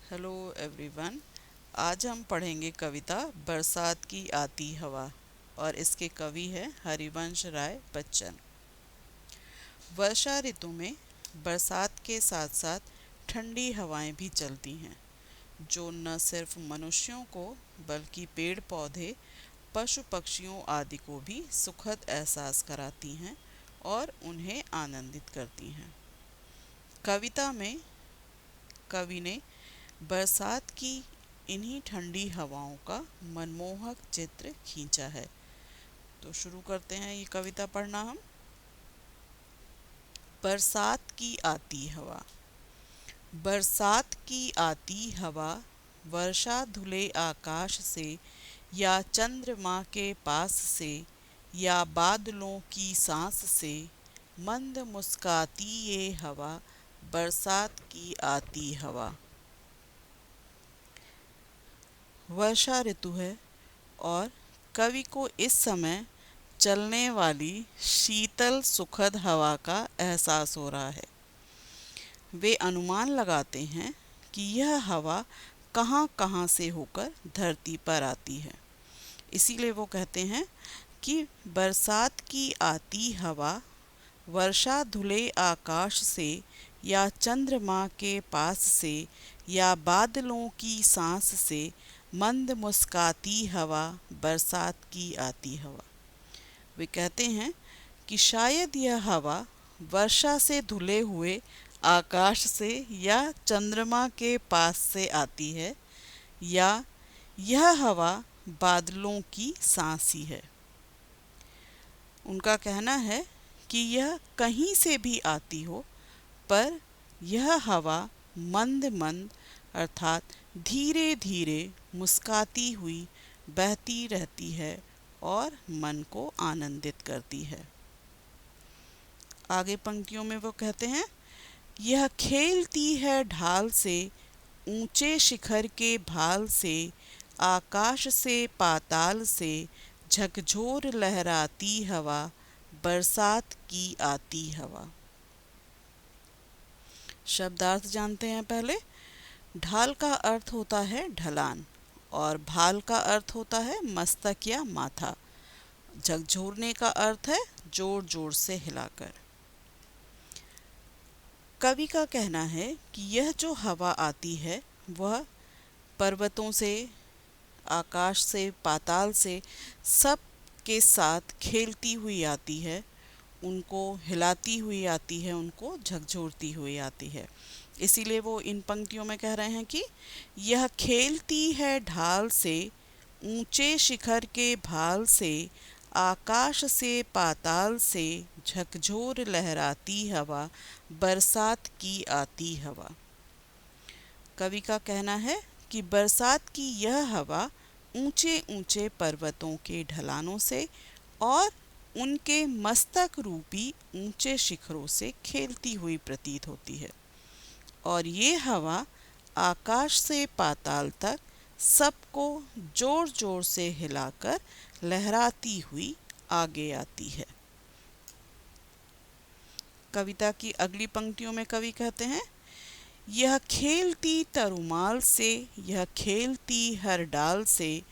Hello everyone. आज हम पढ़ेंगे कविता बरसात की आती हवा और इसके कवि हैं हरिवंश राय बच्चन। वर्षा ऋतु में बरसात के साथ साथ ठंडी हवाएं भी चलती हैं जो न सिर्फ मनुष्यों को बल्कि पेड़ पौधे, पशु पक्षियों आदि को भी सुखद एहसास कराती हैं और उन्हें आनंदित करती हैं। कविता में कवि ने बरसात की इन्हीं ठंडी हवाओं का मनमोहक चित्र खींचा है। तो शुरू करते हैं ये कविता पढ़ना हम। बरसात की आती हवा। बरसात की आती हवा वर्षा धुले आकाश से या चंद्रमा के पास से या बादलों की सांस से, मंद मुस्काती ये हवा बरसात की आती हवा। वर्षा ऋतु है और कवि को इस समय चलने वाली शीतल सुखद हवा का एहसास हो रहा है। वे अनुमान लगाते हैं कि यह हवा कहाँ कहाँ से होकर धरती पर आती है। इसीलिए वो कहते हैं कि बरसात की आती हवा वर्षा धुले आकाश से या चंद्रमा के पास से या बादलों की सांस से, मंद मुस्काती हवा बरसात की आती हवा। वे कहते हैं कि शायद यह हवा वर्षा से धुले हुए आकाश से या चंद्रमा के पास से आती है या यह हवा बादलों की सांस ही है। उनका कहना है कि यह कहीं से भी आती हो, पर यह हवा मंद मंद अर्थात धीरे धीरे मुस्काती हुई बहती रहती है और मन को आनंदित करती है। आगे पंक्तियों में वो कहते हैं, यह खेलती है ढाल से, ऊंचे शिखर के भाल से, आकाश से पाताल से, झकझोर लहराती हवा बरसात की आती हवा। शब्दार्थ जानते हैं पहले। ढाल का अर्थ होता है ढलान और भाल का अर्थ होता है मस्तक या माथा। झकझोरने का अर्थ है जोर जोर से हिलाकर। कवि का कहना है कि यह जो हवा आती है वह पर्वतों से, आकाश से, पाताल से सब के साथ खेलती हुई आती है, उनको हिलाती हुई आती है, उनको झकझोरती हुई आती है। इसीलिए वो इन पंक्तियों में कह रहे हैं कि यह खेलती है ढाल से, ऊंचे शिखर के भाल से, आकाश से पाताल से, झकझोर लहराती हवा बरसात की आती हवा। कवि का कहना है कि बरसात की यह हवा ऊंचे ऊंचे पर्वतों के ढलानों से और उनके मस्तक रूपी ऊंचे शिखरों से खेलती हुई प्रतीत होती है और ये हवा आकाश से पाताल तक सबको जोर जोर से हिलाकर लहराती हुई आगे आती है। कविता की अगली पंक्तियों में कवि कहते हैं, यह खेलती तरुमाल से, यह खेलती हर डाल से,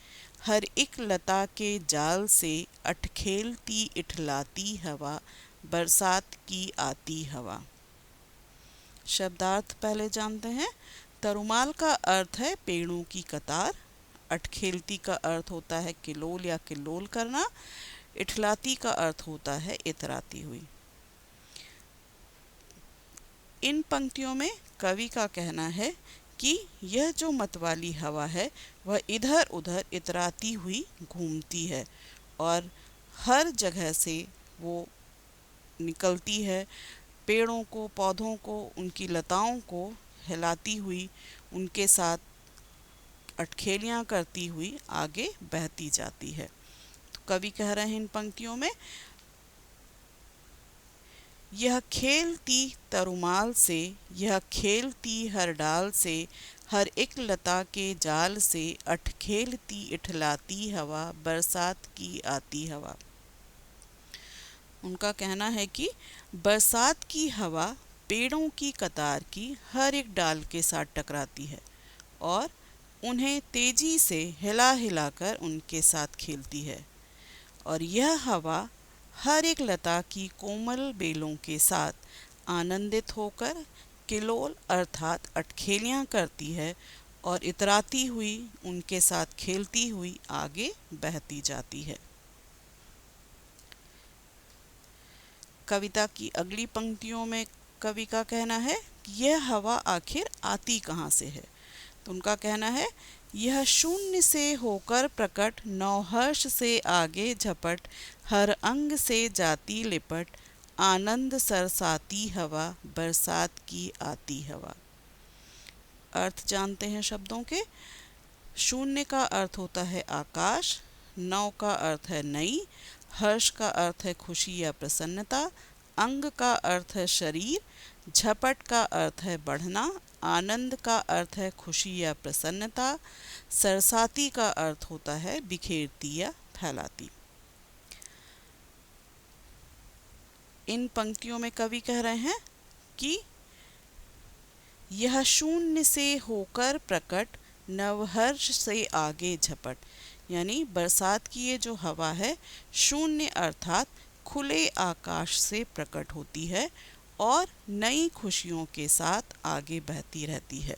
हर एक लता के जाल से, अटखेलती इठलाती हवा बरसात की आती हवा। शब्दार्थ पहले जानते हैं। तरुमाल का अर्थ है पेड़ों की कतार। अटखेलती का अर्थ होता है किलोल या किल्लोल करना। इठलाती का अर्थ होता है इतराती हुई। इन पंक्तियों में कवि का कहना है कि यह जो मतवाली हवा है वह इधर उधर इतराती हुई घूमती है और हर जगह से वो निकलती है, पेड़ों को, पौधों को, उनकी लताओं को हिलाती हुई, उनके साथ अटखेलियाँ करती हुई आगे बहती जाती है। तो कवि कह रहे हैं इन पंक्तियों में, यह खेलती तरुमाल से, यह खेलती हर डाल से, हर एक लता के जाल से, अटखेलती इठलाती हवा बरसात की आती हवा। उनका कहना है कि बरसात की हवा पेड़ों की कतार की हर एक डाल के साथ टकराती है और उन्हें तेजी से हिला हिलाकर उनके साथ खेलती है। और यह हवा हर एक लता की कोमल बेलों के साथ आनंदित होकर किलोल अर्थात अटखेलियाँ करती है और इतराती हुई उनके साथ खेलती हुई आगे बहती जाती है। कविता की अगली पंक्तियों में कवि का कहना है कि यह हवा आखिर आती कहाँ से है। तो उनका कहना है, यह शून्य से होकर प्रकट, नवहर्ष से आगे झपट, हर अंग से जाती लिपट, आनंद सरसाती हवा, बरसात की आती हवा। अर्थ जानते हैं शब्दों के। शून्य का अर्थ होता है आकाश, नव का अर्थ है नई, हर्ष का अर्थ है खुशी या प्रसन्नता, अंग का अर्थ है शरीर, झपट का अर्थ है बढ़ना, आनंद का अर्थ है खुशी या प्रसन्नता, सरसाती का अर्थ होता है बिखेरती या फैलाती। इन पंक्तियों में कवि कह रहे हैं कि यह शून्य से होकर प्रकट, नवहर्ष से आगे झपट, यानी बरसात की ये जो हवा है शून्य अर्थात खुले आकाश से प्रकट होती है और नई खुशियों के साथ आगे बहती रहती है।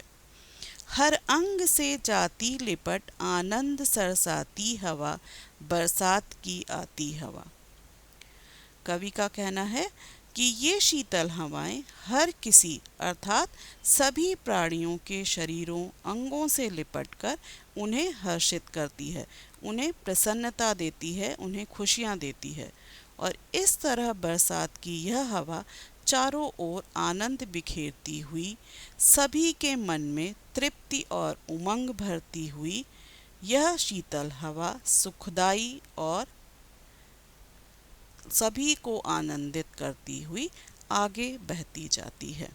हर अंग से जाती लिपट, आनंद सरसाती हवा, बरसात की आती हवा। कवि का कहना है कि ये शीतल हवाएं हर किसी अर्थात सभी प्राणियों के शरीरों अंगों से लिपटकर उन्हें हर्षित करती है, उन्हें प्रसन्नता देती है, उन्हें खुशियाँ देती है। और इस तरह बरसात की यह हवा चारों ओर आनंद बिखेरती हुई, सभी के मन में तृप्ति और उमंग भरती हुई, यह शीतल हवा सुखदाई और सभी को आनंदित करती हुई आगे बहती जाती है।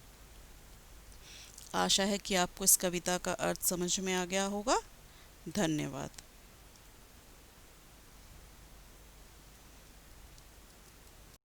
आशा है कि आपको इस कविता का अर्थ समझ में आ गया होगा। धन्यवाद।